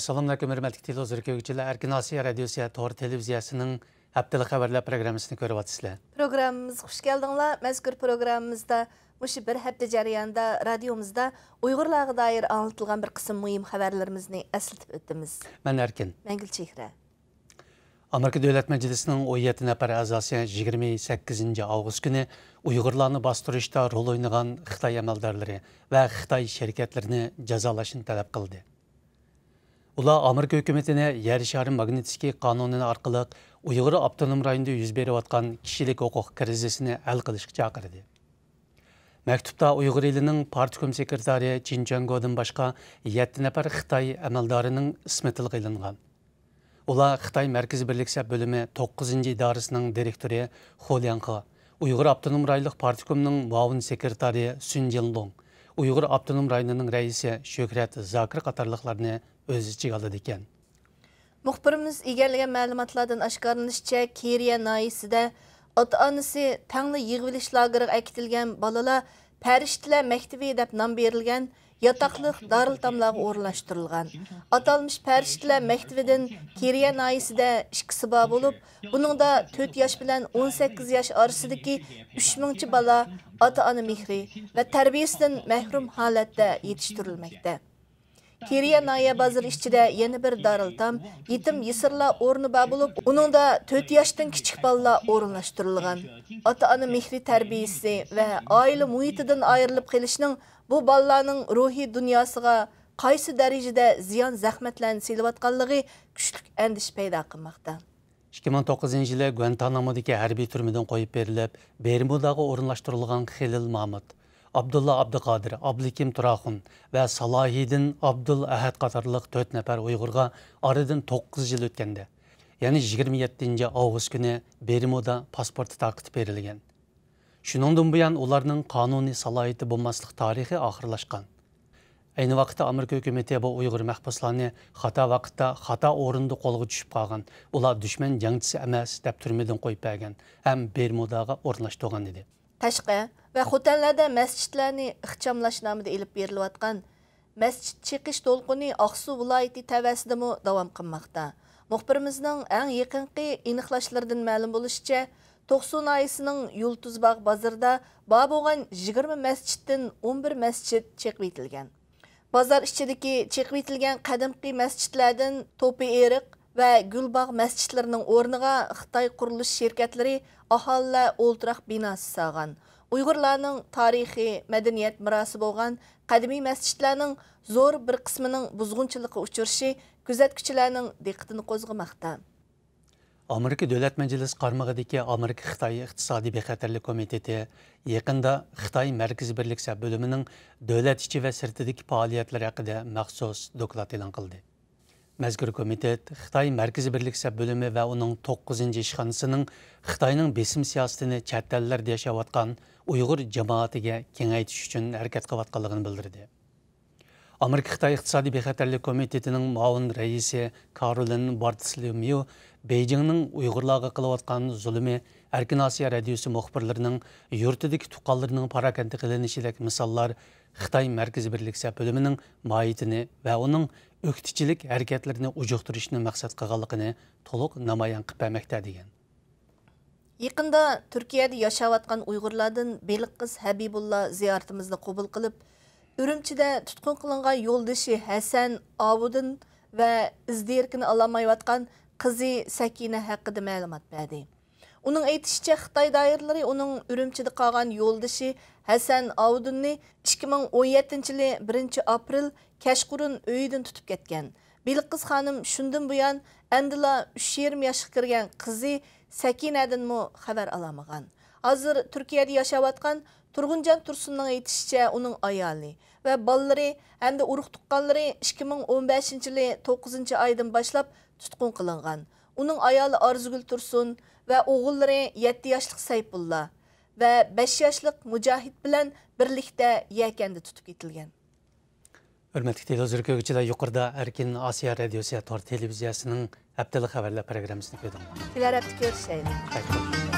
Assalamu alaikum hörmətli televizor Erkin Asiya Radiosu Tor televiziyasının haftalik xəbərlər proqramını görüb atsızlar. Proqramımızga xuş gəldinglar. Məzkur proqramımızda muşu bir həftə jarayonida radiomuzda Uyg'urlarga dair anlatılgan bir qism mühim xəbərlərimizni əsiltib ötdümiz. Mən Erkin. Mən Gülçehra. Amerika Dövlət Məclisinin 17 nəfər əzası 28 avqust günü Uyğurlarını bastırışda rol oynayan Xitay əməldarları və Xitay şirkətlərini cəzalaşını tələb qıldı. Ular Amerika hökumətini yer şarı magnitski qanunu arqılıq Uyğur Avtonom rayonunda yüz berib atqan kişilik hüquq krizisini həll qilishga chaqirdi. Məktubda Uyğur elinin partiyum sekretari Jin Chang-go'dan başqa 7 nəfər Xitay əməldarının ismi tilga ilingan. Ular Xitay Mərkəzi Birliksə bölümü 9-cı idarəsinin direktori Xu Lianghe, Uyğur Avtonom rayonluq partiyumның muavin sekretari Sun Jinlong, Uyğur Avtonom rayonunun rəisi Şöhrət Zakir qatarlıqlarını öz içiga aldı ekan. Muxbirimiz egalligan ma'lumotlardan oshkorlanishicha, Keriya noyisida ota-onasi tangli yig'ilish lageriga akitilgan bolalar Farishtalar maktabi deb nom berilgan yataqlıq darıltamlarga o'rinlashtirilgan. Atalmış Farishtalar maktabidan Keriya noyisida 2 bor bo'lib, buningda 4 yosh bilan 18 yosh orasidagi 3000 bola ota-ona mehri va tarbiyasidan mahrum holatda yetishtirilmoqda. Keriya Naya bazar içinde yeni bir darıltam, yetim yısırla ornu bulup, onun da 4 yaştan küçük balla orunlaştırılgan. Ata-ana mehri terbiyesi ve aile muhitinden ayrılıp gelişinin bu ballarının ruhi dünyasına qaysı derecede ziyan zahmetlerini selivatkanlığı güçlük endiş payda kılmakta. 2009 yılı Guantanamo'daki hərbi türmüden koyup verilip, Bermuda'ga orunlaştırılgan Xelil Mahmud, Abdullah Abdüqadir, Abdülkim Turahun ve Salahidin Abdul Ahad qatarlıq 4 nəfər Uyğurğa aradan 9 yıl ötkəndə, yani 27 avqust günü Bermuda pasportu taqıtıb verilген. Şunundan bu yan onların kanuni salahiyeti bulmaslıq tarixi axırlaşqan. Aynı vaqtda Amerika hökuməti bu Uyğur məhbuslarını xata vaqtda, xata orunda qolğa düşüb qalğan. Ular düşmən cəngçisi əməs dəb türmədən qoyub bəgən, həm Bermudaga orunlaşdırılğan idi. Tashqi va xotanlarda masjidlarni ixchamlash nomida elib berilayotgan masjid cheqish to'lqini Aqsu viloyati tavasidami davom qilmoqda. Muxbirimizning eng yaqinqi aniqlashlaridan ma'lum bo'lishicha, To'qson oyisining Yulduzbog' bozorida bor bo'lgan 20 masjiddan 11 masjid cheqib etilgan. Bozor ichidagi cheqib etilgan qadimgi masjidlardan To'pi Eriq va Gulbog' masjidlarining o'rniga Xitoy qurilish shirkatlari aholilar o'ltiraq binosi salgan. Uyg'urlarning tarixiy madaniyat mirosi bo'lgan qadimiy masjidlarning zo'r bir qismining buzg'unchilikqa uchrashi kuzatuvchilarning diqqatini qo'zg'amoqda. Amerika Dövlət Məclisi qarmağıdakı Amerika-Xitay İqtisadi Bexatarlik Komiteti yaqında Xitay Mərkəzi Birliksə bölümünün dövlət içi və sirtidagi faoliyatlar haqida məxsus doklad e'lon qildi. Məzkur komitet Xitay Mərkəzi Birliksə bölümü və onun 9-cı işxanasının Xitayның besim siyasətini chet ellərdə yaşayotgan Uyğur cəmiyyətinə kengaytish üçün hərəkət qılayotganlığını bildirdi. Amerika-Xitay İqtisadi Bexatarlik Komitetinin muavin rəisi Caroline Bartholomew Beijing'nin Uyğurlarga qilayotgan zulmü Erkin Asiya Radiosu muxbirlərinin yurtidagi tuqqanlarının parakəndi qilinishidagi misollar Xitay Mərkəzi Birliksə bölümünün mahiyetini və onun öktüçilik hərəkətlərini ucuqturishni maqsad qilganligini to'liq namoyon qilib bermoqda degan. Yaqında Turkiyada yashayotgan Uyg'urlardan Beliq qiz Habibullah ziyoratimizni qabul qilib, Ürümchida tutqun qilingan yo'ldoshi Hasan Avudin va izdirkini olamayotgan qizi Sakina haqida ma'lumot berdi. Uning aytishicha, Xitoy doiralari uning Ürümchida qolgan yo'ldoshi Hasan Avudinni 2017-yili 1-aprel Kashqurun uyidan tutib ketgan. Bilqiz xonim shundan buyon andila 3,5 yoshga kirgan qizi Sakinadan xabar olamagan. Hozir Turkiyada yashayotgan Turg'unjon Tursunning aytishicha, uning ayoli va bolalari hamda urug' tuqqanlari 2015-yili 9-oydan boshlab tutqun qilingan. Uning ayoli Arzugul Tursun va o'g'illari 7 yoshlik Sayfullah va 5 yoshlik Mujohid bilan birlikda Yakanda tutib ketilgan. Hörmətli televizor görgüçülər, yuqorida Erkin Asiya Radiosu Tor televiziyasının haftalik xəbərlər proqramını gördük. Kelar hafta görüşəyilik.